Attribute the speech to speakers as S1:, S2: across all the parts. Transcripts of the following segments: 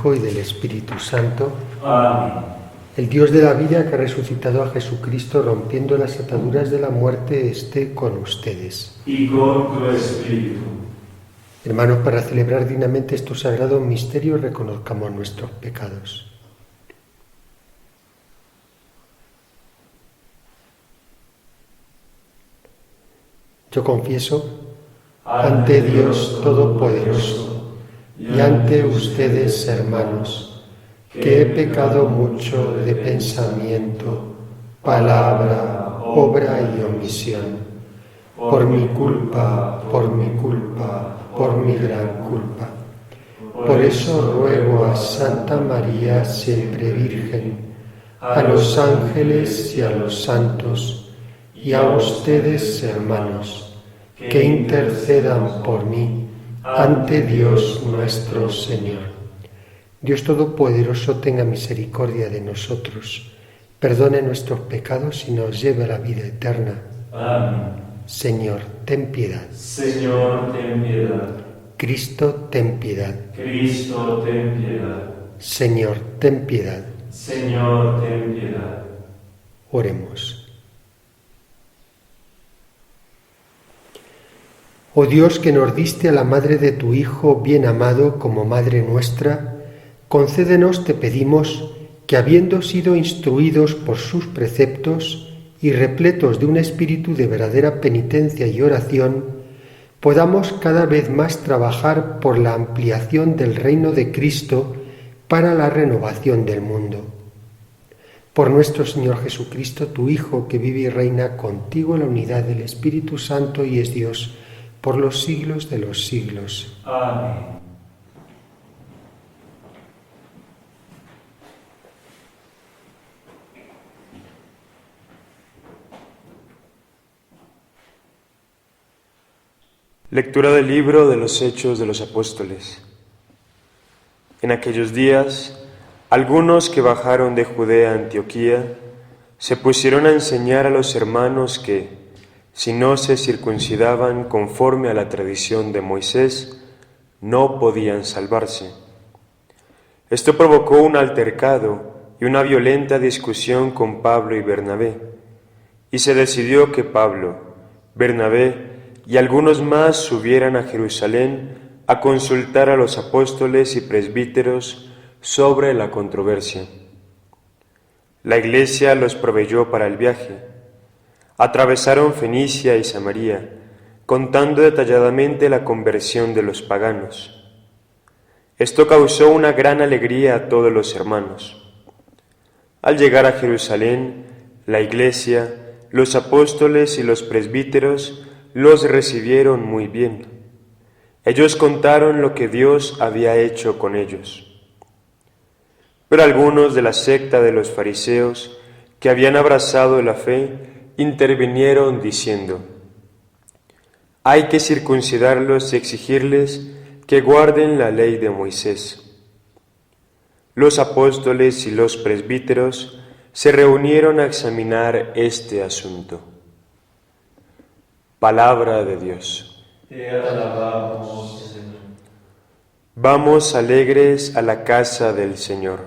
S1: Hijo y del Espíritu Santo.
S2: Amén.
S1: El Dios de la vida que ha resucitado a Jesucristo rompiendo las ataduras de la muerte esté con ustedes.
S2: Y con tu espíritu.
S1: Hermanos, para celebrar dignamente estos sagrados misterios reconozcamos nuestros pecados. Yo confieso ante Dios Todopoderoso y ante ustedes, hermanos, que he pecado mucho de pensamiento, palabra, obra y omisión, por mi culpa, por mi gran culpa. Por eso ruego a Santa María, siempre Virgen, a los ángeles y a los santos, y a ustedes, hermanos, que intercedan por mí ante Dios nuestro Señor. Dios Todopoderoso tenga misericordia de nosotros, perdone nuestros pecados y nos lleve a la vida eterna.
S2: Amén.
S1: Señor, ten piedad.
S2: Señor, ten piedad.
S1: Cristo, ten piedad.
S2: Cristo, ten piedad.
S1: Señor, ten piedad.
S2: Señor, ten piedad.
S1: Oremos. Oh Dios, que nos diste a la madre de tu Hijo bien amado como madre nuestra, concédenos, te pedimos, que habiendo sido instruidos por sus preceptos y repletos de un espíritu de verdadera penitencia y oración, podamos cada vez más trabajar por la ampliación del reino de Cristo para la renovación del mundo. Por nuestro Señor Jesucristo, tu Hijo, que vive y reina contigo en la unidad del Espíritu Santo y es Dios, por los siglos de los siglos.
S2: Amén.
S3: Lectura del libro de los Hechos de los Apóstoles. En aquellos días, algunos que bajaron de Judea a Antioquía se pusieron a enseñar a los hermanos que, si no se circuncidaban conforme a la tradición de Moisés, no podían salvarse. Esto provocó un altercado y una violenta discusión con Pablo y Bernabé, y se decidió que Pablo, Bernabé y algunos más subieran a Jerusalén a consultar a los apóstoles y presbíteros sobre la controversia. La iglesia los proveyó para el viaje. Atravesaron Fenicia y Samaria, contando detalladamente la conversión de los paganos. Esto causó una gran alegría a todos los hermanos. Al llegar a Jerusalén, la iglesia, los apóstoles y los presbíteros los recibieron muy bien. Ellos contaron lo que Dios había hecho con ellos. Pero algunos de la secta de los fariseos, que habían abrazado la fe, intervinieron diciendo: hay que circuncidarlos y exigirles que guarden la ley de Moisés. Los apóstoles y los presbíteros se reunieron a examinar este asunto. Palabra de Dios.
S2: Te alabamos, Señor.
S3: Vamos alegres a la casa del Señor.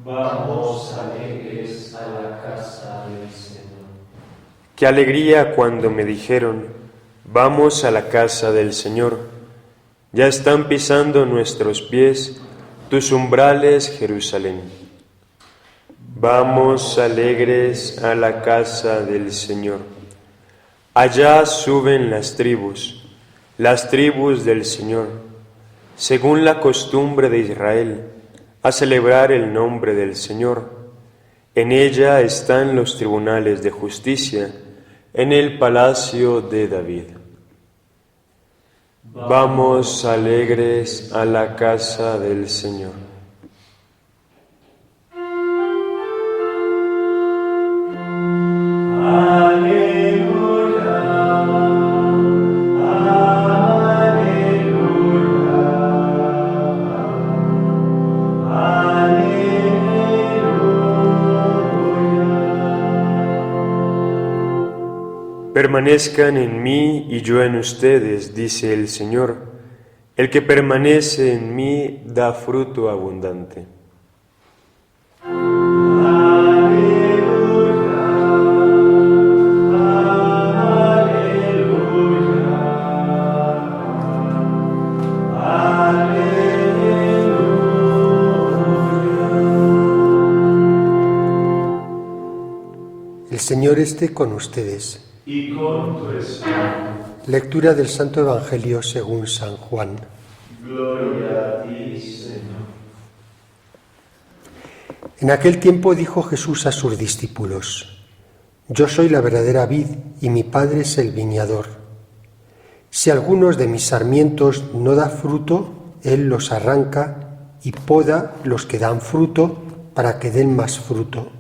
S2: Vamos alegres a la casa del Señor.
S3: Qué alegría cuando me dijeron: vamos a la casa del Señor. Ya están pisando nuestros pies tus umbrales, Jerusalén. Vamos alegres a la casa del Señor. Allá suben las tribus del Señor, según la costumbre de Israel, a celebrar el nombre del Señor. En ella están los tribunales de justicia, en el palacio de David. Vamos alegres a la casa del Señor. Permanezcan en mí y yo en ustedes, dice el Señor. El que permanece en mí da fruto abundante.
S1: El Señor esté con ustedes.
S2: Y con tu espíritu.
S1: Lectura del Santo Evangelio según San Juan.
S2: Gloria a ti, Señor.
S1: En aquel tiempo dijo Jesús a sus discípulos: Yo soy la verdadera vid y mi Padre es el viñador. Si algunos de mis sarmientos no da fruto, Él los arranca y poda los que dan fruto para que den más fruto.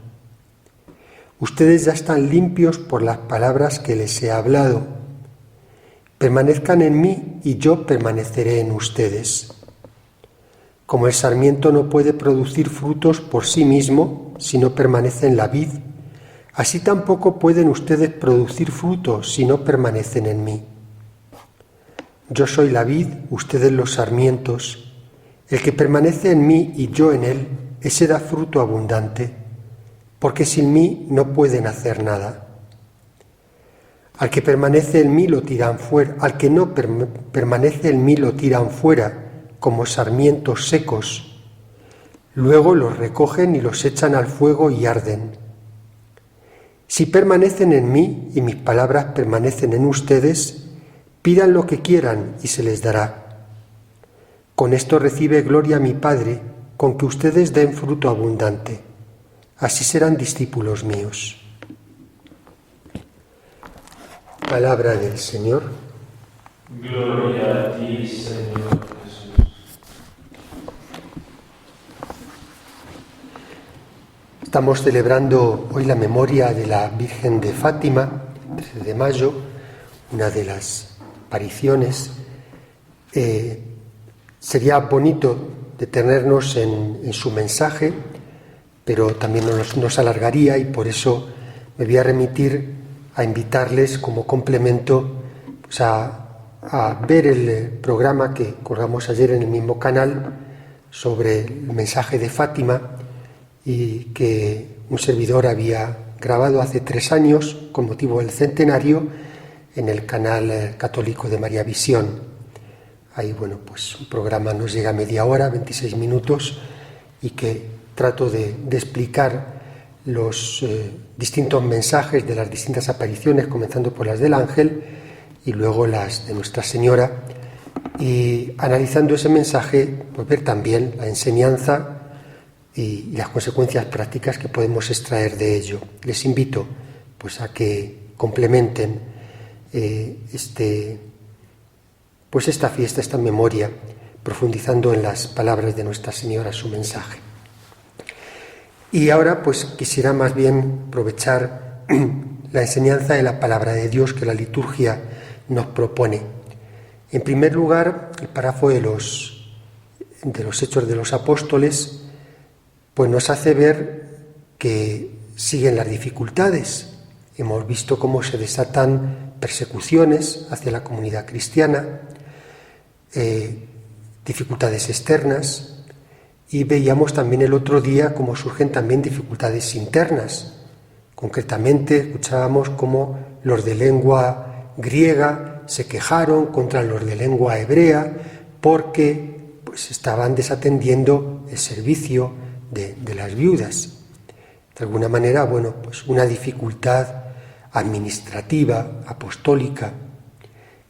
S1: Ustedes ya están limpios por las palabras que les he hablado. Permanezcan en mí y yo permaneceré en ustedes. Como el sarmiento no puede producir frutos por sí mismo si no permanece en la vid, así tampoco pueden ustedes producir frutos si no permanecen en mí. Yo soy la vid, ustedes los sarmientos. El que permanece en mí y yo en él, ese da fruto abundante, porque sin mí no pueden hacer nada. Al que permanece en mí lo tiran fuera, al que no permanece en mí lo tiran fuera, como sarmientos secos. Luego los recogen y los echan al fuego y arden. Si permanecen en mí y mis palabras permanecen en ustedes, pidan lo que quieran y se les dará. Con esto recibe gloria mi Padre, con que ustedes den fruto abundante. Así serán discípulos míos. Palabra del Señor.
S2: Gloria a ti, Señor Jesús.
S1: Estamos celebrando hoy la memoria de la Virgen de Fátima, 13 de mayo, una de las apariciones. Sería bonito detenernos en su mensaje, pero también nos alargaría y por eso me voy a remitir a invitarles como complemento pues a ver el programa que colgamos ayer en el mismo canal sobre el mensaje de Fátima y que un servidor había grabado hace 3 años con motivo del centenario en el canal católico de María Visión. Ahí, bueno, pues un programa nos llega a media hora, 26 minutos, y que trato de explicar los distintos mensajes de las distintas apariciones, comenzando por las del ángel y luego las de Nuestra Señora, y analizando ese mensaje, pues ver también la enseñanza y las consecuencias prácticas que podemos extraer de ello. Les invito pues a que complementen esta fiesta, esta memoria, profundizando en las palabras de Nuestra Señora, su mensaje. Y ahora pues quisiera más bien aprovechar la enseñanza de la palabra de Dios que la liturgia nos propone. En primer lugar, el párrafo de los Hechos de los Apóstoles pues nos hace ver que siguen las dificultades. Hemos visto cómo se desatan persecuciones hacia la comunidad cristiana, dificultades externas, y veíamos también el otro día cómo surgen también dificultades internas. Concretamente escuchábamos cómo los de lengua griega se quejaron contra los de lengua hebrea porque pues estaban desatendiendo el servicio de las viudas. De alguna manera, bueno, pues una dificultad administrativa, apostólica.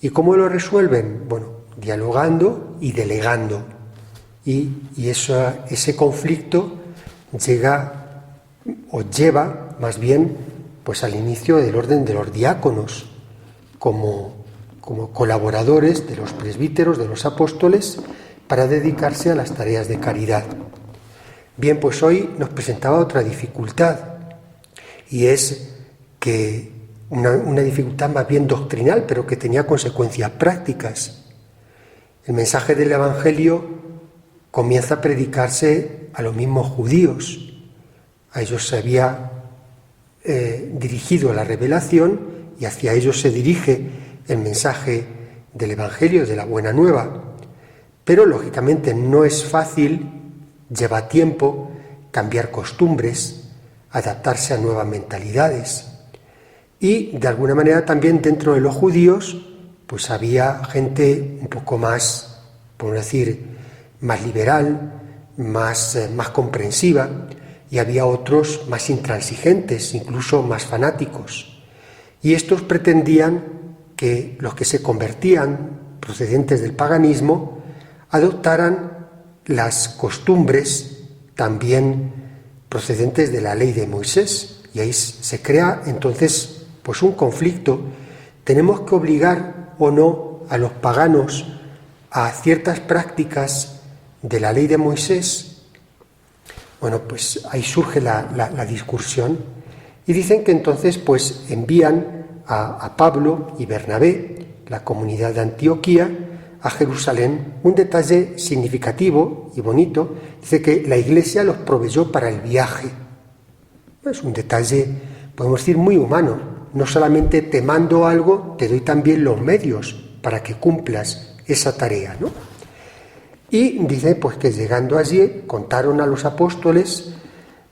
S1: ¿Y cómo lo resuelven? Bueno, dialogando y delegando. Y ese conflicto lleva más bien pues al inicio del orden de los diáconos como colaboradores de los presbíteros, de los apóstoles, para dedicarse a las tareas de caridad. Bien, pues hoy nos presentaba otra dificultad, y es que una dificultad más bien doctrinal, pero que tenía consecuencias prácticas. El mensaje del Evangelio comienza a predicarse a los mismos judíos. A ellos se había dirigido la revelación y hacia ellos se dirige el mensaje del Evangelio, de la Buena Nueva. Pero lógicamente no es fácil, lleva tiempo cambiar costumbres, adaptarse a nuevas mentalidades. Y de alguna manera también dentro de los judíos pues había gente un poco más, por decir, más liberal, más comprensiva, y había otros más intransigentes, incluso más fanáticos. Y estos pretendían que los que se convertían, procedentes del paganismo, adoptaran las costumbres también procedentes de la ley de Moisés. Y ahí se crea entonces pues un conflicto. ¿Tenemos que obligar o no a los paganos a ciertas prácticas de la ley de Moisés? Bueno, pues ahí surge la discusión y dicen que entonces pues envían a Pablo y Bernabé, la comunidad de Antioquía, a Jerusalén. Un detalle significativo y bonito, dice que la Iglesia los proveyó para el viaje. Es un detalle, podemos decir, muy humano. No solamente te mando algo, te doy también los medios para que cumplas esa tarea, ¿no? Y dice pues que llegando allí contaron a los apóstoles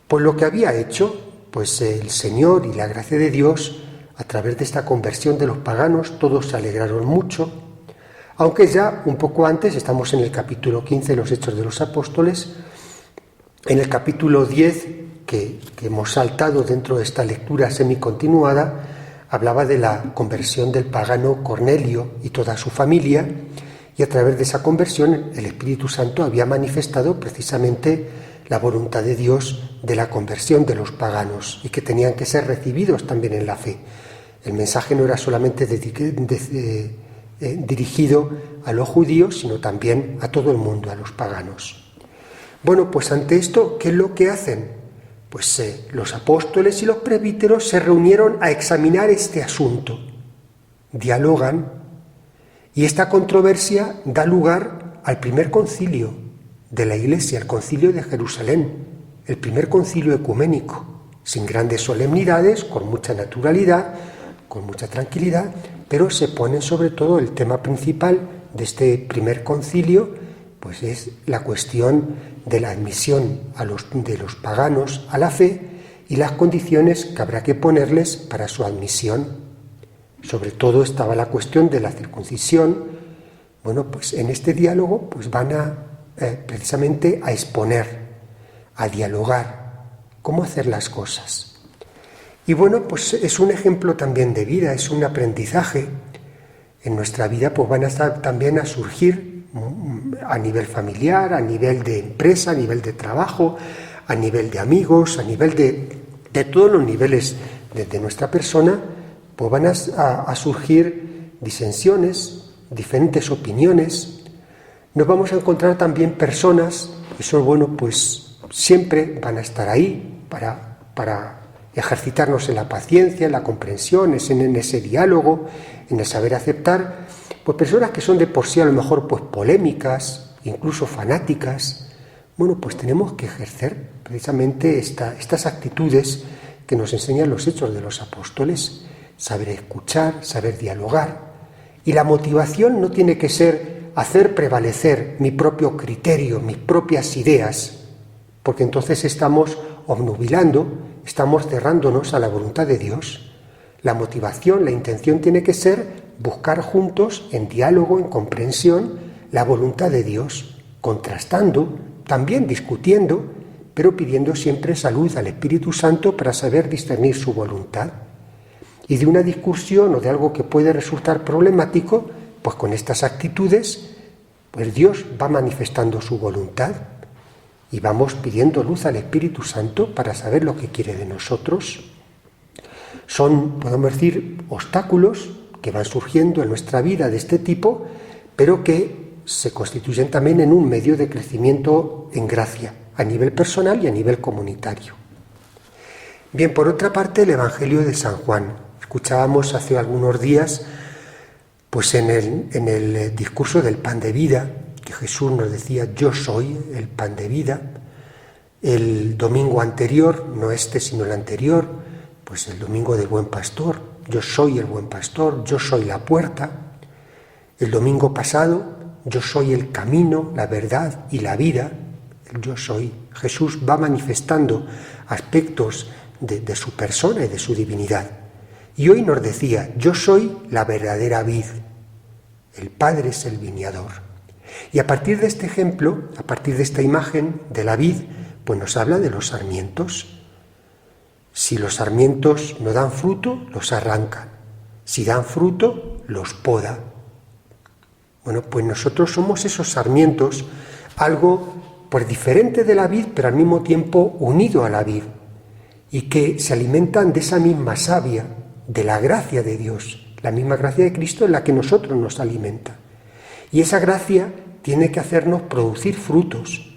S1: pues lo que había hecho pues el Señor y la gracia de Dios a través de esta conversión de los paganos. Todos se alegraron mucho, aunque ya un poco antes, estamos en el capítulo 15 de los Hechos de los Apóstoles, en el capítulo 10 que hemos saltado dentro de esta lectura semicontinuada, hablaba de la conversión del pagano Cornelio y toda su familia, y a través de esa conversión el Espíritu Santo había manifestado precisamente la voluntad de Dios de la conversión de los paganos y que tenían que ser recibidos también en la fe. El mensaje no era solamente dirigido a los judíos, sino también a todo el mundo, a los paganos. Bueno, pues ante esto, ¿qué es lo que hacen? Pues los apóstoles y los presbíteros se reunieron a examinar este asunto, dialogan, y esta controversia da lugar al primer concilio de la Iglesia, el concilio de Jerusalén, el primer concilio ecuménico, sin grandes solemnidades, con mucha naturalidad, con mucha tranquilidad, pero se pone sobre todo el tema principal de este primer concilio, pues es la cuestión de la admisión de los paganos a la fe y las condiciones que habrá que ponerles para su admisión. Sobre todo estaba la cuestión de la circuncisión. Bueno, pues en este diálogo pues van precisamente a exponer, a dialogar, cómo hacer las cosas. Y bueno, pues es un ejemplo también de vida, es un aprendizaje. En nuestra vida pues van a estar también a surgir a nivel familiar, a nivel de empresa, a nivel de trabajo, a nivel de amigos, a nivel de todos los niveles de nuestra persona, pues van a surgir disensiones, diferentes opiniones. Nos vamos a encontrar también personas, eso bueno, pues siempre van a estar ahí para ejercitarnos en la paciencia, en la comprensión, en ese diálogo, en el saber aceptar, pues personas que son de por sí a lo mejor pues polémicas, incluso fanáticas. Bueno, pues tenemos que ejercer precisamente estas actitudes que nos enseñan los Hechos de los Apóstoles, saber escuchar, saber dialogar. Y la motivación no tiene que ser hacer prevalecer mi propio criterio, mis propias ideas, porque entonces estamos obnubilando, estamos cerrándonos a la voluntad de Dios. La motivación, la intención tiene que ser buscar juntos, en diálogo, en comprensión, la voluntad de Dios, contrastando, también discutiendo, pero pidiendo siempre salud al Espíritu Santo para saber discernir su voluntad. Y de una discusión o de algo que puede resultar problemático, pues con estas actitudes, pues Dios va manifestando su voluntad y vamos pidiendo luz al Espíritu Santo para saber lo que quiere de nosotros. Son, podemos decir, obstáculos que van surgiendo en nuestra vida de este tipo, pero que se constituyen también en un medio de crecimiento en gracia, a nivel personal y a nivel comunitario. Bien, por otra parte, el Evangelio de San Juan. Escuchábamos hace algunos días, pues en el discurso del pan de vida, que Jesús nos decía, yo soy el pan de vida. El domingo anterior, no este sino el anterior, pues el domingo del buen pastor, yo soy el buen pastor, yo soy la puerta. El domingo pasado, yo soy el camino, la verdad y la vida, el yo soy. Jesús va manifestando aspectos de su persona y de su divinidad. Y hoy nos decía, yo soy la verdadera vid, el Padre es el viñador. Y a partir de este ejemplo, a partir de esta imagen de la vid, pues nos habla de los sarmientos. Si los sarmientos no dan fruto, los arrancan. Si dan fruto, los poda. Bueno, pues nosotros somos esos sarmientos, algo pues diferente de la vid, pero al mismo tiempo unido a la vid, y que se alimentan de esa misma savia, de la gracia de Dios. La misma gracia de Cristo en la que nosotros nos alimenta. Y esa gracia tiene que hacernos producir frutos.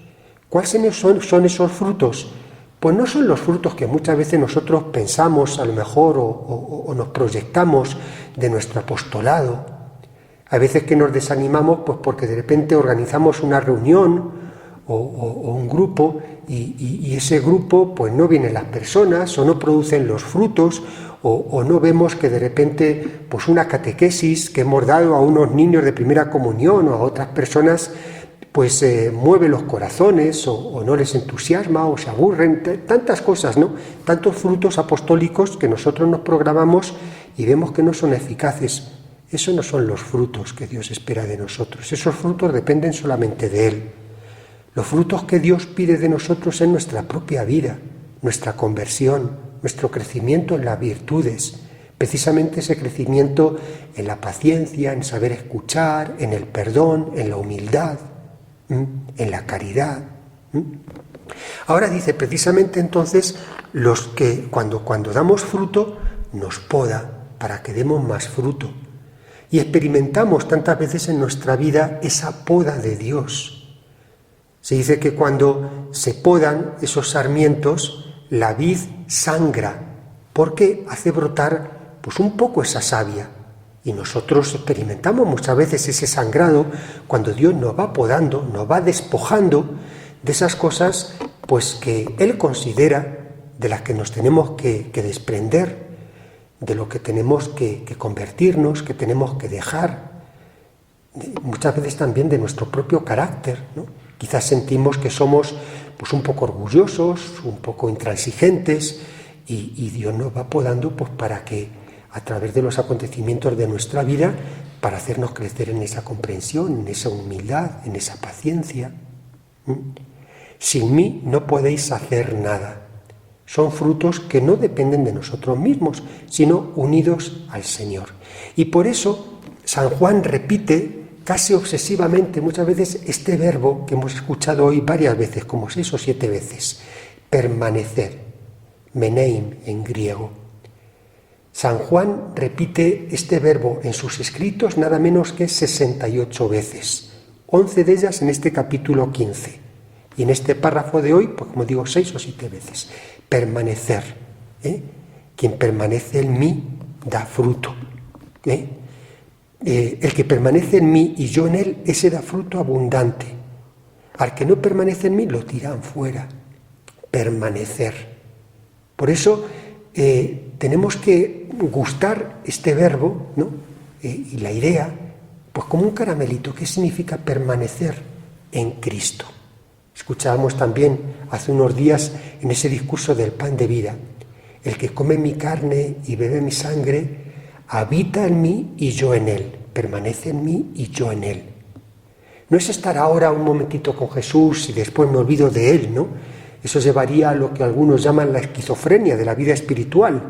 S1: ¿Cuáles son esos frutos? Pues no son los frutos que muchas veces nosotros pensamos a lo mejor o nos proyectamos de nuestro apostolado. A veces que nos desanimamos pues porque de repente organizamos una reunión o un grupo y ese grupo pues no vienen las personas o no producen los frutos o no vemos que de repente pues una catequesis que hemos dado a unos niños de primera comunión o a otras personas pues mueve los corazones o no les entusiasma o se aburren, tantas cosas, ¿no? Tantos frutos apostólicos que nosotros nos programamos y vemos que no son eficaces. Esos no son los frutos que Dios espera de nosotros. Esos frutos dependen solamente de Él. Los frutos que Dios pide de nosotros es nuestra propia vida, nuestra conversión, nuestro crecimiento en las virtudes, precisamente ese crecimiento en la paciencia, en saber escuchar, en el perdón, en la humildad, en la caridad. Ahora dice precisamente entonces los que cuando damos fruto nos poda para que demos más fruto. Y experimentamos tantas veces en nuestra vida esa poda de Dios. Se dice que cuando se podan esos sarmientos, la vid sangra, porque hace brotar pues un poco esa savia. Y nosotros experimentamos muchas veces ese sangrado cuando Dios nos va podando, nos va despojando de esas cosas pues que Él considera de las que nos tenemos que desprender, de lo que tenemos que convertirnos, que tenemos que dejar, muchas veces también de nuestro propio carácter, ¿no? Quizás sentimos que somos pues un poco orgullosos, un poco intransigentes y Dios nos va podando pues para que a través de los acontecimientos de nuestra vida, para hacernos crecer en esa comprensión, en esa humildad, en esa paciencia. Sin mí no podéis hacer nada. Son frutos que no dependen de nosotros mismos, sino unidos al Señor. Y por eso San Juan repite casi obsesivamente muchas veces este verbo que hemos escuchado hoy varias veces, como 6 o 7 veces, permanecer, meneim en griego. San Juan repite este verbo en sus escritos nada menos que 68 veces, 11 de ellas en este capítulo 15. Y en este párrafo de hoy, pues como digo, 6 o 7 veces. Permanecer. Quien permanece en mí da fruto. El que permanece en mí y yo en él, ese da fruto abundante. Al que no permanece en mí, lo tiran fuera. Permanecer. Por eso tenemos que gustar este verbo, ¿no? Y la idea, pues como un caramelito. ¿Qué significa permanecer en Cristo? Escuchábamos también hace unos días en ese discurso del pan de vida. El que come mi carne y bebe mi sangre, habita en mí y yo en él. Permanece en mí y yo en él. No es estar ahora un momentito con Jesús y después me olvido de él, ¿no? Eso llevaría a lo que algunos llaman la esquizofrenia de la vida espiritual.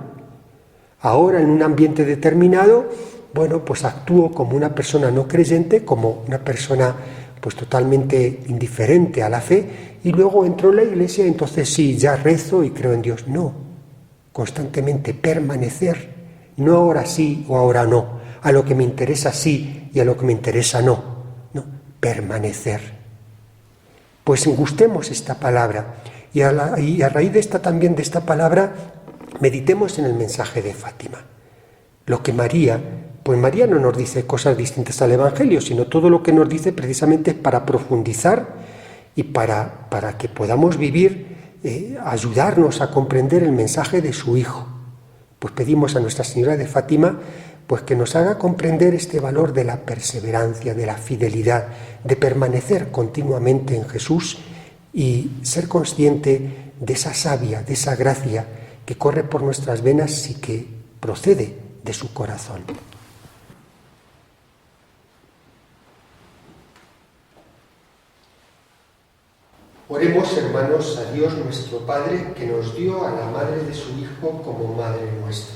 S1: Ahora, en un ambiente determinado, bueno, pues actúo como una persona no creyente, como una persona pues totalmente indiferente a la fe, y luego entro en la iglesia y entonces sí, ya rezo y creo en Dios. No, constantemente permanecer, no ahora sí o ahora no, a lo que me interesa sí y a lo que me interesa no, permanecer. Pues gustemos esta palabra y a raíz de esta palabra meditemos en el mensaje de Fátima. Lo que María no nos dice cosas distintas al Evangelio, sino todo lo que nos dice precisamente es para profundizar y para que podamos vivir, ayudarnos a comprender el mensaje de su Hijo. Pues pedimos a Nuestra Señora de Fátima pues que nos haga comprender este valor de la perseverancia, de la fidelidad, de permanecer continuamente en Jesús y ser consciente de esa savia, de esa gracia que corre por nuestras venas y que procede de su corazón. Oremos, hermanos, a Dios nuestro Padre, que nos dio a la madre de su Hijo como madre nuestra.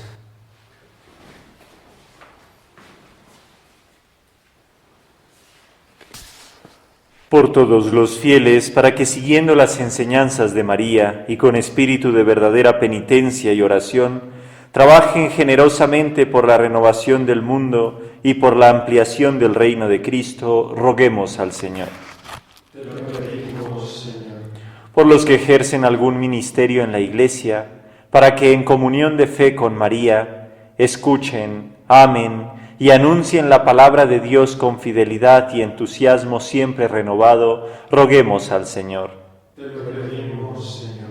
S4: Por todos los fieles, para que siguiendo las enseñanzas de María y con espíritu de verdadera penitencia y oración, trabajen generosamente por la renovación del mundo y por la ampliación del reino de Cristo, roguemos al Señor.
S2: Te lo pedimos, Señor.
S4: Por los que ejercen algún ministerio en la Iglesia, para que en comunión de fe con María, escuchen, amen y anuncien la palabra de Dios con fidelidad y entusiasmo siempre renovado, roguemos al Señor.
S2: Te lo pedimos, Señor.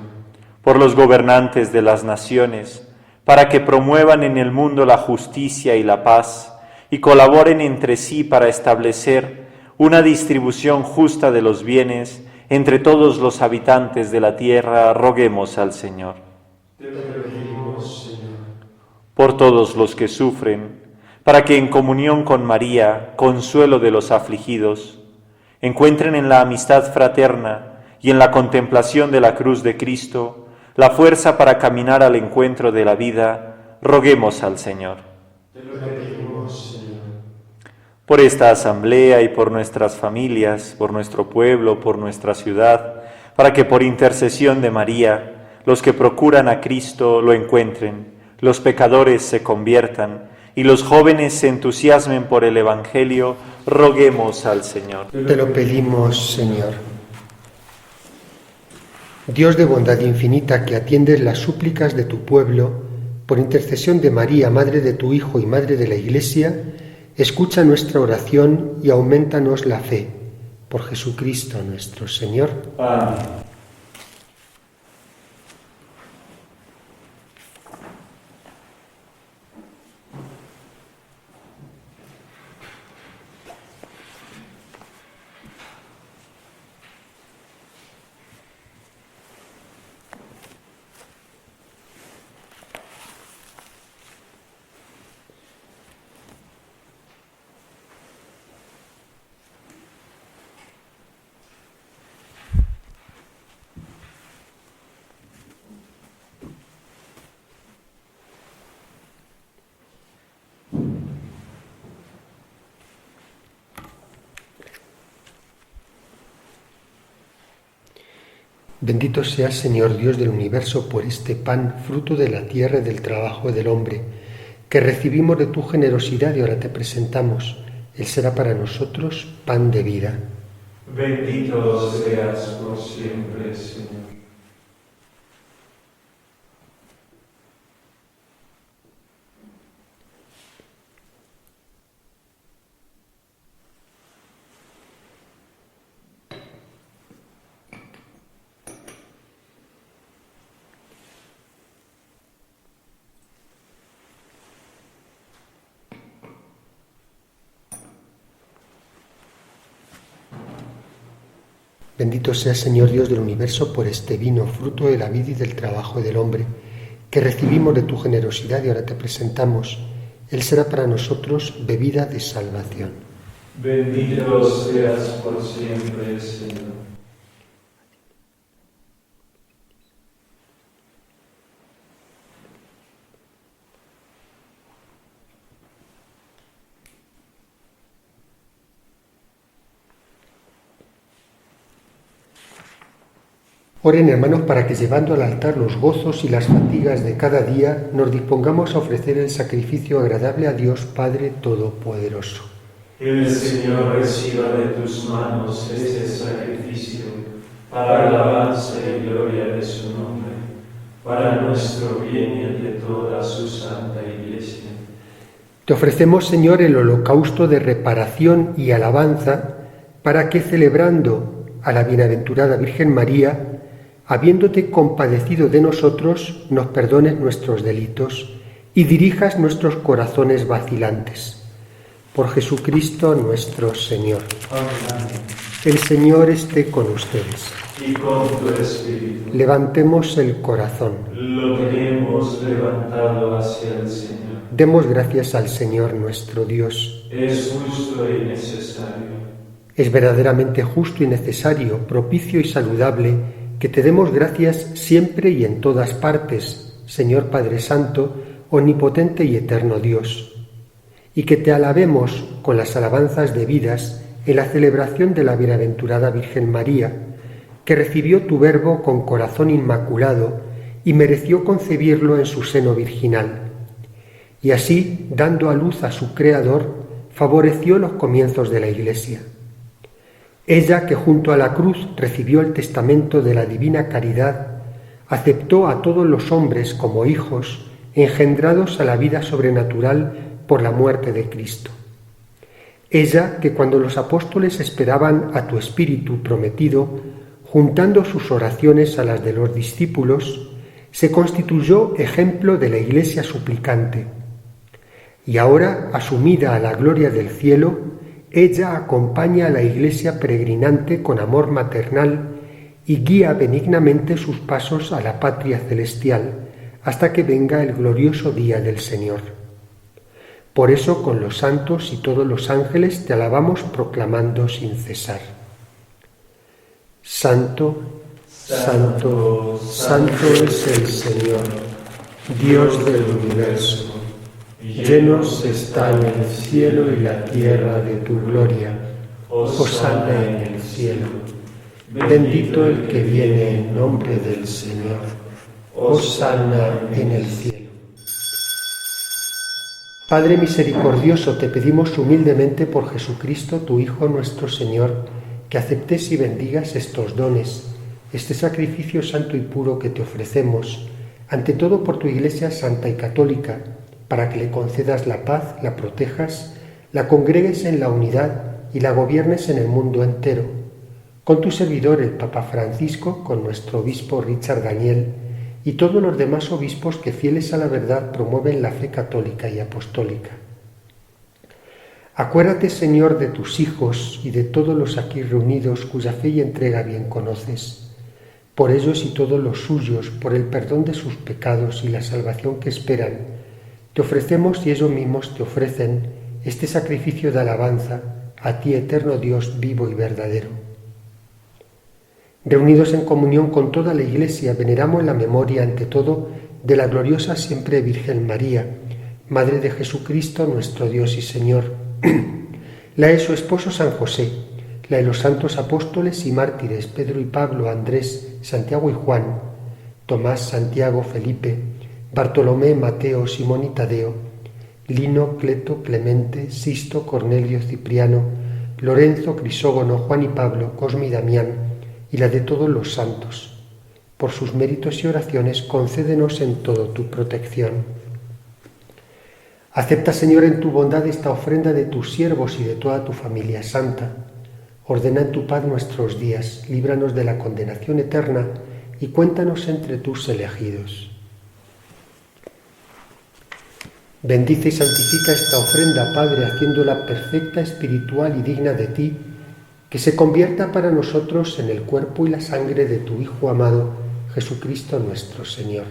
S4: Por los gobernantes de las naciones, para que promuevan en el mundo la justicia y la paz, y colaboren entre sí para establecer una distribución justa de los bienes entre todos los habitantes de la tierra, roguemos al Señor.
S2: Te lo pedimos, Señor.
S4: Por todos los que sufren, para que en comunión con María, consuelo de los afligidos, encuentren en la amistad fraterna y en la contemplación de la cruz de Cristo la fuerza para caminar al encuentro de la vida, roguemos al Señor.
S2: Te lo pedimos, Señor.
S4: Por esta asamblea y por nuestras familias, por nuestro pueblo, por nuestra ciudad, para que por intercesión de María, los que procuran a Cristo lo encuentren, los pecadores se conviertan y los jóvenes se entusiasmen por el Evangelio, roguemos al Señor.
S1: Te lo pedimos, Señor. Dios de bondad infinita, que atiendes las súplicas de tu pueblo, por intercesión de María, Madre de tu Hijo y Madre de la Iglesia, escucha nuestra oración y aumentanos la fe. Por Jesucristo nuestro Señor.
S2: Amén.
S1: Bendito seas, Señor Dios del universo, por este pan, fruto de la tierra y del trabajo del hombre, que recibimos de tu generosidad y ahora te presentamos. Él será para nosotros pan de vida.
S2: Bendito seas por siempre, Señor.
S1: Bendito seas, Señor Dios del universo, por este vino, fruto de la vida y del trabajo del hombre, que recibimos de tu generosidad y ahora te presentamos. Él será para nosotros bebida de salvación.
S2: Bendito seas por siempre, Señor.
S1: Oren, hermanos, para que llevando al altar los gozos y las fatigas de cada día, nos dispongamos a ofrecer el sacrificio agradable a Dios Padre Todopoderoso.
S2: El Señor reciba de tus manos este sacrificio para alabanza y gloria de su nombre, para nuestro bien y el de toda su santa Iglesia.
S1: Te ofrecemos, Señor, el holocausto de reparación y alabanza, para que, celebrando a la bienaventurada Virgen María, habiéndote compadecido de nosotros, nos perdones nuestros delitos y dirijas nuestros corazones vacilantes. Por Jesucristo nuestro Señor.
S2: Amén.
S1: El Señor esté con ustedes.
S2: Y con tu espíritu.
S1: Levantemos el corazón.
S2: Lo tenemos levantado hacia el Señor.
S1: Demos gracias al Señor nuestro Dios.
S2: Es justo y necesario.
S1: Es verdaderamente justo y necesario, propicio y saludable que te demos gracias siempre y en todas partes, Señor Padre Santo, omnipotente y eterno Dios, y que te alabemos con las alabanzas debidas en la celebración de la bienaventurada Virgen María, que recibió tu Verbo con corazón inmaculado y mereció concebirlo en su seno virginal. Y así, dando a luz a su Creador, favoreció los comienzos de la Iglesia. Ella, que junto a la cruz recibió el testamento de la divina caridad, aceptó a todos los hombres como hijos, engendrados a la vida sobrenatural por la muerte de Cristo. Ella, que cuando los apóstoles esperaban a tu Espíritu prometido, juntando sus oraciones a las de los discípulos, se constituyó ejemplo de la Iglesia suplicante. Y ahora, asumida a la gloria del cielo, ella acompaña a la Iglesia peregrinante con amor maternal y guía benignamente sus pasos a la patria celestial, hasta que venga el glorioso día del Señor. Por eso, con los santos y todos los ángeles te alabamos proclamando sin cesar. Santo, santo, santo es el Señor, Dios del universo. Llenos están el cielo y la tierra de tu gloria. Hosana en el cielo. Bendito el que viene en nombre del Señor. Hosana en el cielo. Padre misericordioso, te pedimos humildemente por Jesucristo, tu Hijo nuestro Señor, que aceptes y bendigas estos dones, este sacrificio santo y puro que te ofrecemos, ante todo por tu Iglesia santa y católica, para que le concedas la paz, la protejas, la congregues en la unidad y la gobiernes en el mundo entero, con tu servidor el Papa Francisco, con nuestro obispo Richard Daniel y todos los demás obispos que fieles a la verdad promueven la fe católica y apostólica. Acuérdate, Señor, de tus hijos y de todos los aquí reunidos cuya fe y entrega bien conoces. Por ellos y todos los suyos, por el perdón de sus pecados y la salvación que esperan, te ofrecemos y ellos mismos te ofrecen este sacrificio de alabanza a ti, eterno Dios vivo y verdadero. Reunidos en comunión con toda la Iglesia, veneramos la memoria ante todo de la gloriosa siempre Virgen María, Madre de Jesucristo nuestro Dios y Señor, la de su esposo San José, la de los santos apóstoles y mártires Pedro y Pablo, Andrés, Santiago y Juan, Tomás, Santiago, Felipe, Bartolomé, Mateo, Simón y Tadeo, Lino, Cleto, Clemente, Sisto, Cornelio, Cipriano, Lorenzo, Crisógono, Juan y Pablo, Cosme y Damián, y la de todos los santos. Por sus méritos y oraciones, concédenos en todo tu protección. Acepta, Señor, en tu bondad esta ofrenda de tus siervos y de toda tu familia santa. Ordena en tu paz nuestros días, líbranos de la condenación eterna y cuéntanos entre tus elegidos. Bendice y santifica esta ofrenda, Padre, haciéndola perfecta, espiritual y digna de ti, que se convierta para nosotros en el cuerpo y la sangre de tu Hijo amado, Jesucristo nuestro Señor,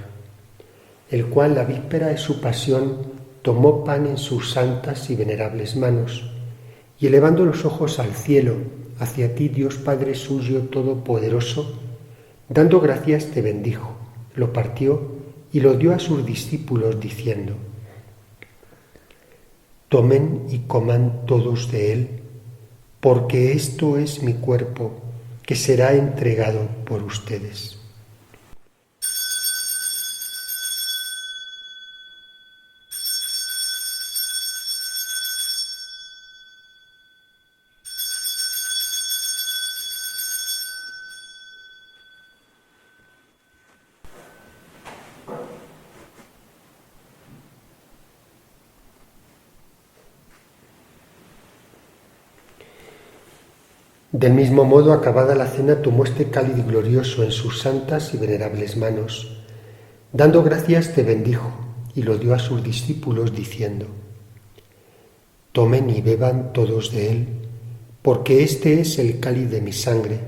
S1: el cual, la víspera de su pasión, tomó pan en sus santas y venerables manos, y elevando los ojos al cielo, hacia ti, Dios Padre suyo todopoderoso, dando gracias te bendijo, lo partió y lo dio a sus discípulos, diciendo: Tomen y coman todos de él, porque esto es mi cuerpo, que será entregado por ustedes. Del mismo modo, acabada la cena, tomó este cáliz glorioso en sus santas y venerables manos. Dando gracias te bendijo, y lo dio a sus discípulos diciendo: Tomen y beban todos de él, porque este es el cáliz de mi sangre,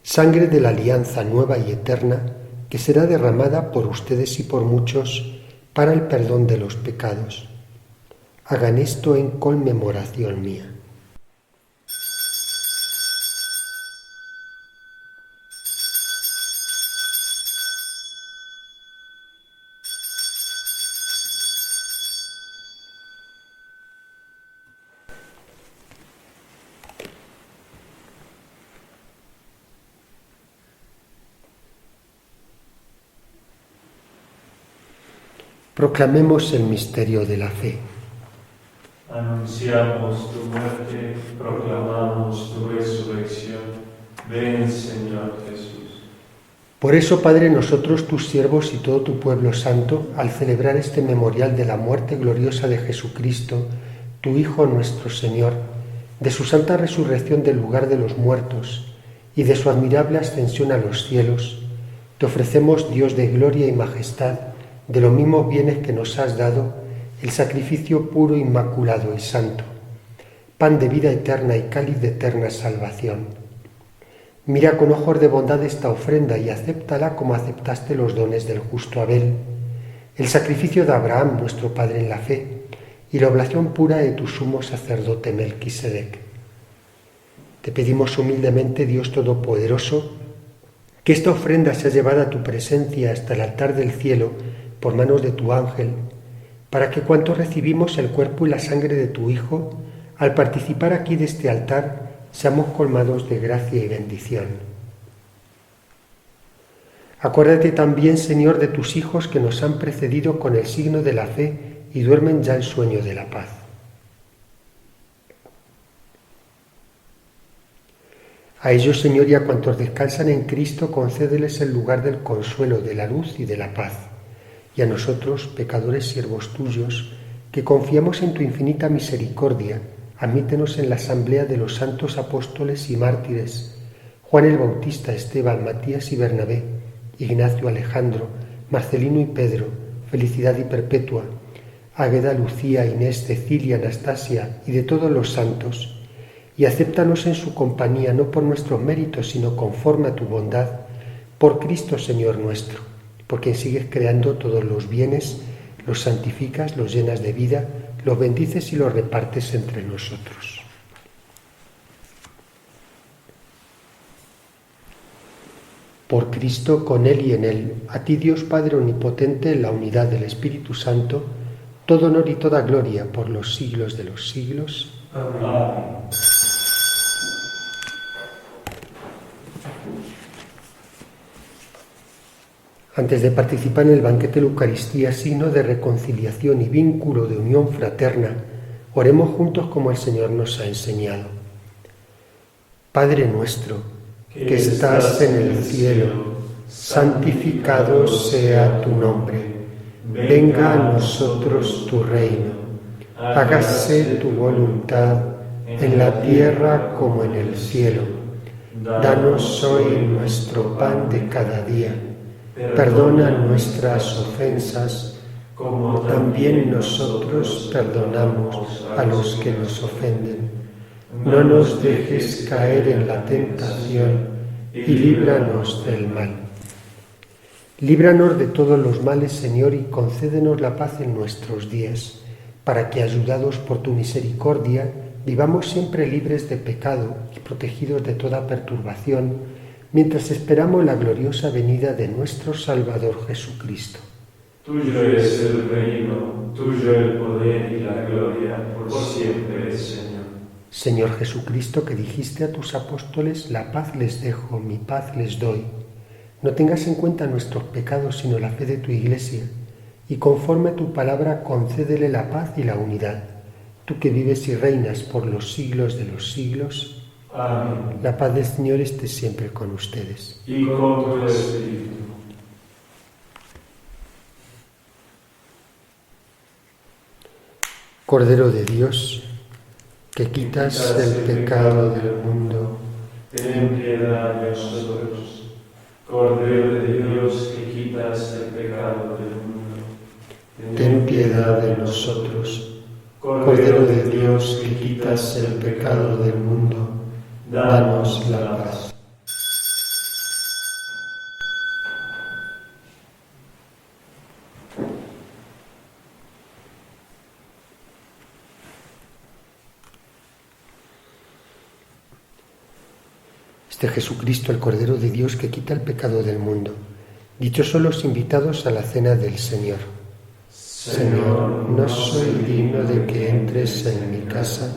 S1: sangre de la alianza nueva y eterna, que será derramada por ustedes y por muchos para el perdón de los pecados. Hagan esto en conmemoración mía. Proclamemos el misterio de la fe.
S2: Anunciamos tu muerte, proclamamos tu resurrección. Ven, Señor Jesús.
S1: Por eso, Padre, nosotros, tus siervos y todo tu pueblo santo, al celebrar este memorial de la muerte gloriosa de Jesucristo, tu Hijo nuestro Señor, de su santa resurrección del lugar de los muertos y de su admirable ascensión a los cielos, te ofrecemos, Dios de gloria y majestad, de los mismos bienes que nos has dado, el sacrificio puro, inmaculado y santo, pan de vida eterna y cáliz de eterna salvación. Mira con ojos de bondad esta ofrenda y acéptala como aceptaste los dones del justo Abel, el sacrificio de Abraham, nuestro Padre en la fe, y la oblación pura de tu sumo sacerdote Melquisedec. Te pedimos humildemente, Dios Todopoderoso, que esta ofrenda sea llevada a tu presencia hasta el altar del cielo por manos de tu ángel, para que cuantos recibimos el cuerpo y la sangre de tu Hijo, al participar aquí de este altar, seamos colmados de gracia y bendición. Acuérdate también, Señor, de tus hijos que nos han precedido con el signo de la fe y duermen ya el sueño de la paz. A ellos, Señor, y a cuantos descansan en Cristo, concédeles el lugar del consuelo, de la luz y de la paz. Y a nosotros, pecadores siervos tuyos, que confiamos en tu infinita misericordia, admítenos en la asamblea de los santos apóstoles y mártires, Juan el Bautista, Esteban, Matías y Bernabé, Ignacio, Alejandro, Marcelino y Pedro, Felicidad y Perpetua, Águeda, Lucía, Inés, Cecilia, Anastasia y de todos los santos, y acéptanos en su compañía, no por nuestros méritos, sino conforme a tu bondad, por Cristo Señor nuestro, por quien sigues creando todos los bienes, los santificas, los llenas de vida, los bendices y los repartes entre nosotros. Por Cristo, con Él y en Él, a ti Dios Padre Omnipotente, en la unidad del Espíritu Santo, todo honor y toda gloria por los siglos de los siglos.
S2: Amén.
S1: Antes de participar en el banquete de la Eucaristía, signo de reconciliación y vínculo de unión fraterna, oremos juntos como el Señor nos ha enseñado. Padre nuestro, que estás en el cielo, santificado sea tu nombre. Venga a nosotros tu reino. Hágase tu voluntad en la tierra como en el cielo. Danos hoy nuestro pan de cada día. Perdona nuestras ofensas, como también nosotros perdonamos a los que nos ofenden. No nos dejes caer en la tentación y líbranos del mal. Líbranos de todos los males, Señor, y concédenos la paz en nuestros días, para que, ayudados por tu misericordia, vivamos siempre libres de pecado y protegidos de toda perturbación, mientras esperamos la gloriosa venida de nuestro Salvador Jesucristo.
S2: Tuyo es el reino, tuyo el poder y la gloria, por siempre, Señor.
S1: Señor Jesucristo, que dijiste a tus apóstoles, la paz les dejo, mi paz les doy. No tengas en cuenta nuestros pecados, sino la fe de tu Iglesia, y conforme a tu palabra concédele la paz y la unidad. Tú que vives y reinas por los siglos de los siglos.
S2: Amén.
S1: La paz del Señor esté siempre con ustedes.
S2: Y con tu espíritu.
S1: Cordero de Dios, que quitas el pecado del mundo,
S2: ten piedad de nosotros. Cordero de Dios, que quitas el pecado del mundo,
S1: piedad de nosotros. Cordero de Dios, que quitas el pecado del mundo, danos la paz. Este Jesucristo, el Cordero de Dios, que quita el pecado del mundo. Dichosos los invitados a la cena del Señor. Señor, no soy digno de que entres en mi casa,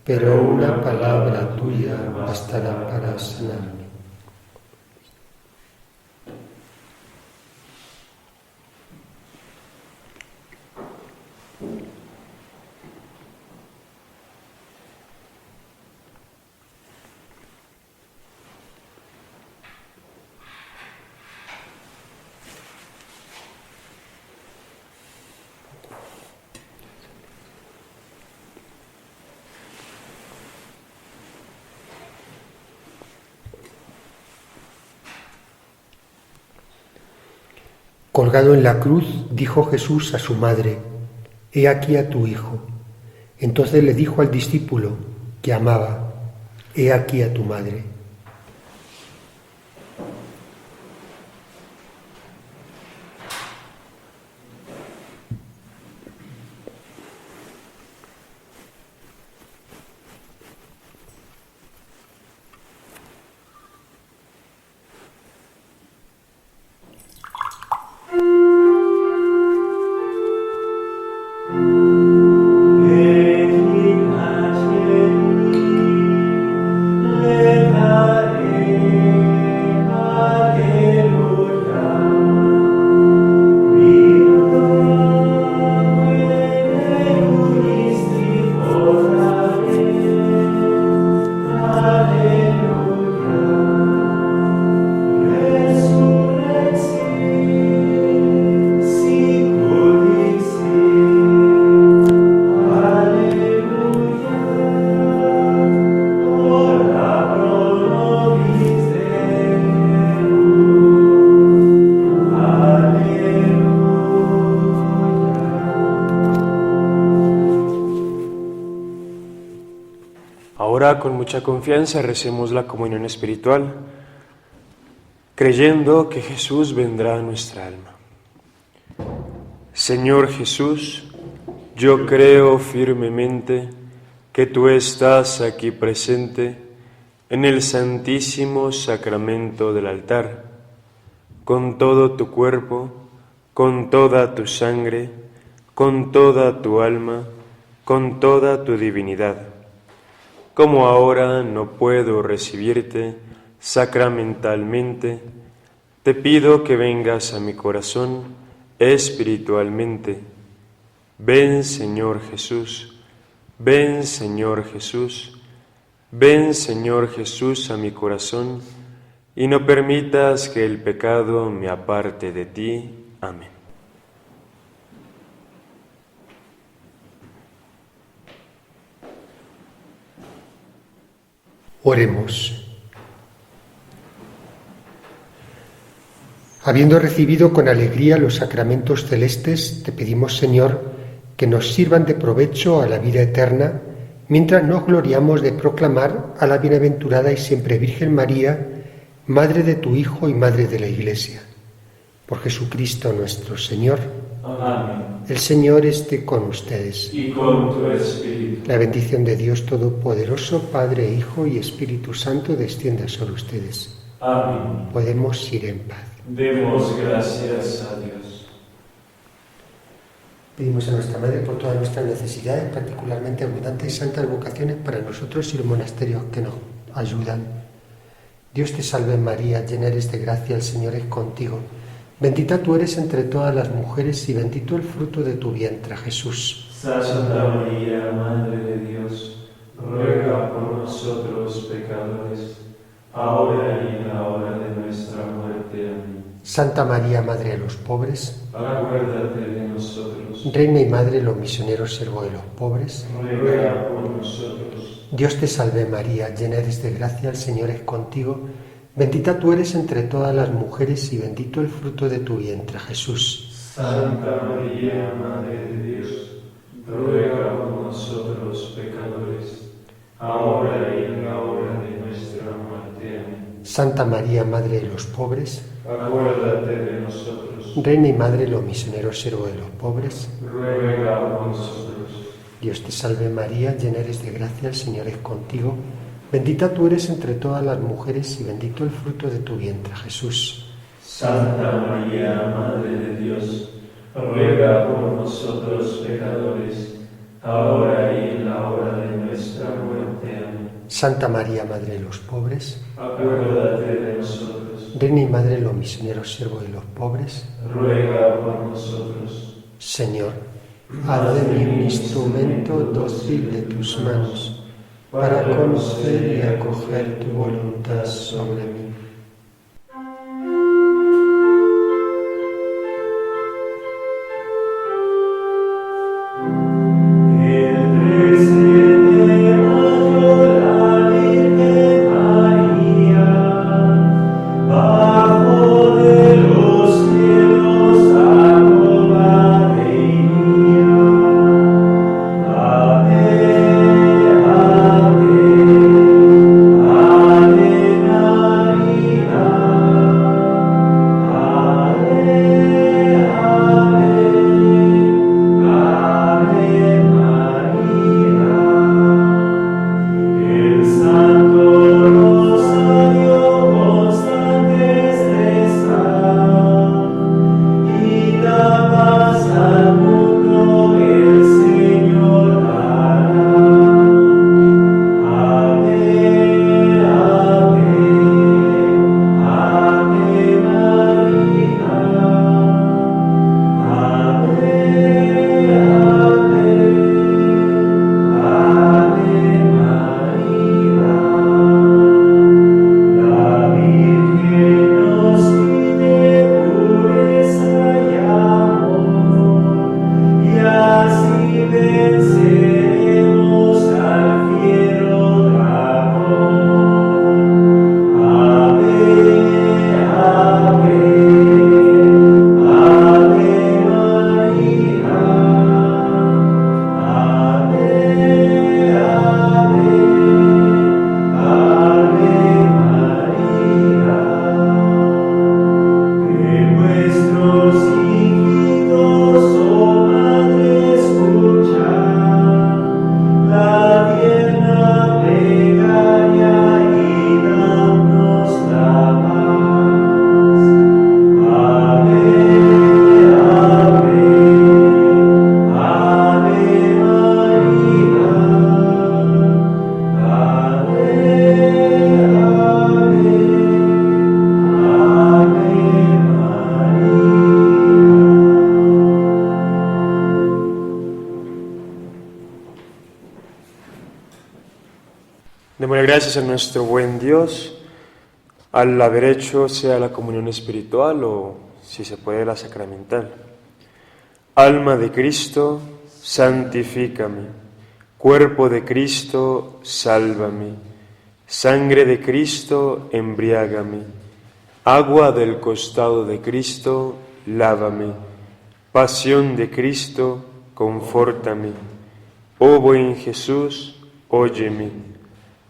S1: pero una palabra tuya bastará para sanarme. Colgado en la cruz, dijo Jesús a su madre: «He aquí a tu hijo». Entonces le dijo al discípulo que amaba: «He aquí a tu madre».
S3: Ahora, con mucha confianza, recemos la comunión espiritual, creyendo que Jesús vendrá a nuestra alma. Señor Jesús, yo creo firmemente que tú estás aquí presente en el santísimo sacramento del altar, con todo tu cuerpo, con toda tu sangre, con toda tu alma, con toda tu divinidad. Como ahora no puedo recibirte sacramentalmente, te pido que vengas a mi corazón espiritualmente. Ven, Señor Jesús, ven, Señor Jesús, ven, Señor Jesús, a mi corazón, y no permitas que el pecado me aparte de ti. Amén.
S1: Oremos. Habiendo recibido con alegría los sacramentos celestes, te pedimos, Señor, que nos sirvan de provecho a la vida eterna, mientras nos gloriamos de proclamar a la bienaventurada y siempre Virgen María, Madre de tu Hijo y Madre de la Iglesia. Por Jesucristo nuestro Señor.
S2: Amén.
S1: El Señor esté con ustedes.
S2: Y con tu espíritu.
S1: La bendición de Dios Todopoderoso, Padre, Hijo y Espíritu Santo, descienda sobre ustedes.
S2: Amén.
S1: Podemos ir en paz.
S2: Demos gracias a Dios.
S1: Pedimos a nuestra Madre por todas nuestras necesidades, particularmente abundantes y santas vocaciones para nosotros y los monasterios que nos ayudan. Dios te salve María, llena eres de gracia, el Señor es contigo. Bendita tú eres entre todas las mujeres y bendito el fruto de tu vientre, Jesús.
S2: Santa María, Madre de Dios, ruega por nosotros pecadores, ahora y en la hora de nuestra muerte. Amén.
S1: Santa María, Madre de los pobres,
S2: Acuérdate de nosotros.
S1: Reina y Madre de los misioneros, siervo de los pobres.
S2: Ruega por nosotros.
S1: Dios te salve María, llena eres de gracia, el Señor es contigo. Bendita tú eres entre todas las mujeres y bendito el fruto de tu vientre, Jesús.
S2: Santa María, Madre de Dios, ruega por nosotros pecadores, ahora y en la hora de nuestra muerte. Amén.
S1: Santa María, Madre de los pobres,
S2: acuérdate de nosotros.
S1: Reina y Madre de los misioneros, siervo de los pobres,
S2: Ruega por nosotros.
S1: Dios te salve María, llena eres de gracia, el Señor es contigo. Bendita tú eres entre todas las mujeres y bendito el fruto de tu vientre, Jesús.
S2: Santa María, Madre de Dios, ruega por nosotros pecadores, ahora y en la hora de nuestra muerte. Amén.
S1: Santa María, Madre de los pobres,
S2: acuérdate de nosotros.
S1: Reina y Madre de los misioneros, siervo de los pobres,
S2: ruega por nosotros.
S1: Señor, haz de mí un instrumento dócil de tus manos, para conocer y acoger tu voluntad sobre mí.
S3: Démosle gracias a nuestro buen Dios al haber hecho sea la comunión espiritual o, si se puede, la sacramental. Alma de Cristo, santifícame. Cuerpo de Cristo, sálvame. Sangre de Cristo, embriágame. Agua del costado de Cristo, lávame. Pasión de Cristo, confórtame. Oh buen Jesús, óyeme.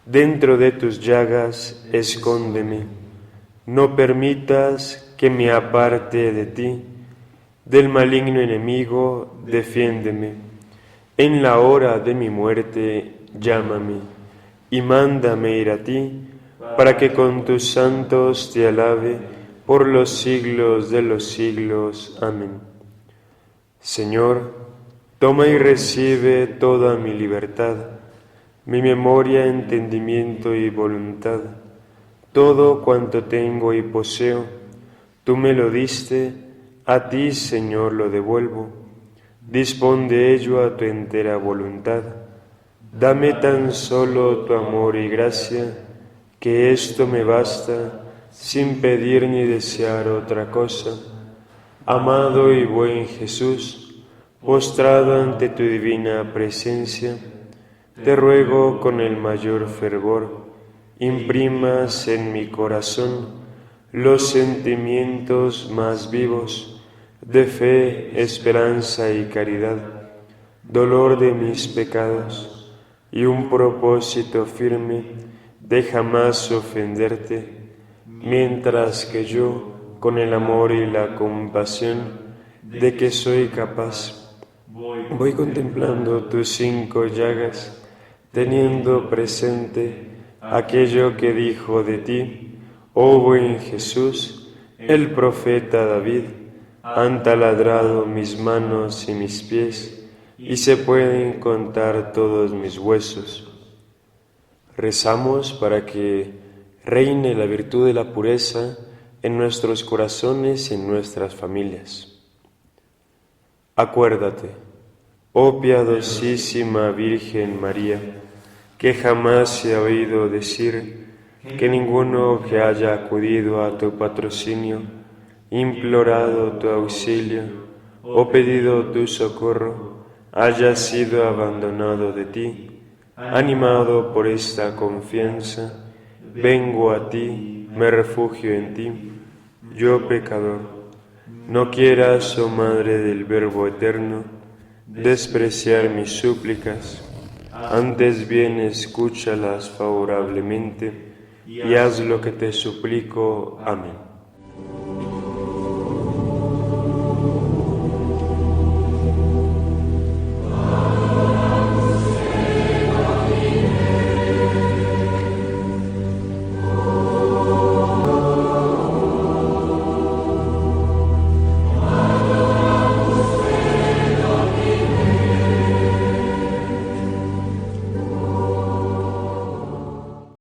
S3: Dentro de tus llagas, escóndeme. No permitas que me aparte de ti. Del maligno enemigo, defiéndeme. En la hora de mi muerte, llámame. Y mándame ir a ti, para que con tus santos te alabe por los siglos de los siglos. Amén. Señor, toma y recibe toda mi libertad, mi memoria, entendimiento y voluntad, todo cuanto tengo y poseo, tú me lo diste, a ti, Señor, lo devuelvo. Dispón de ello a tu entera voluntad. Dame tan solo tu amor y gracia, que esto me basta, sin pedir ni desear otra cosa. Amado y buen Jesús, postrado ante tu divina presencia, te ruego con el mayor fervor, imprimas en mi corazón los sentimientos más vivos de fe, esperanza y caridad, dolor de mis pecados y un propósito firme de jamás ofenderte, mientras que yo, con el amor y la compasión de que soy capaz, voy contemplando tus 5 llagas, teniendo presente aquello que dijo de ti, oh buen Jesús, el profeta David: han taladrado mis manos y mis pies, y se pueden contar todos mis huesos. Rezamos para que reine la virtud de la pureza en nuestros corazones y en nuestras familias. Acuérdate, oh piadosísima Virgen María, que jamás se ha oído decir que ninguno que haya acudido a tu patrocinio, implorado tu auxilio o pedido tu socorro, haya sido abandonado de ti. Animado por esta confianza, vengo a ti, me refugio en ti, yo pecador. No quieras, oh Madre del Verbo Eterno, despreciar mis súplicas, antes bien escúchalas favorablemente y haz lo que te suplico. Amén.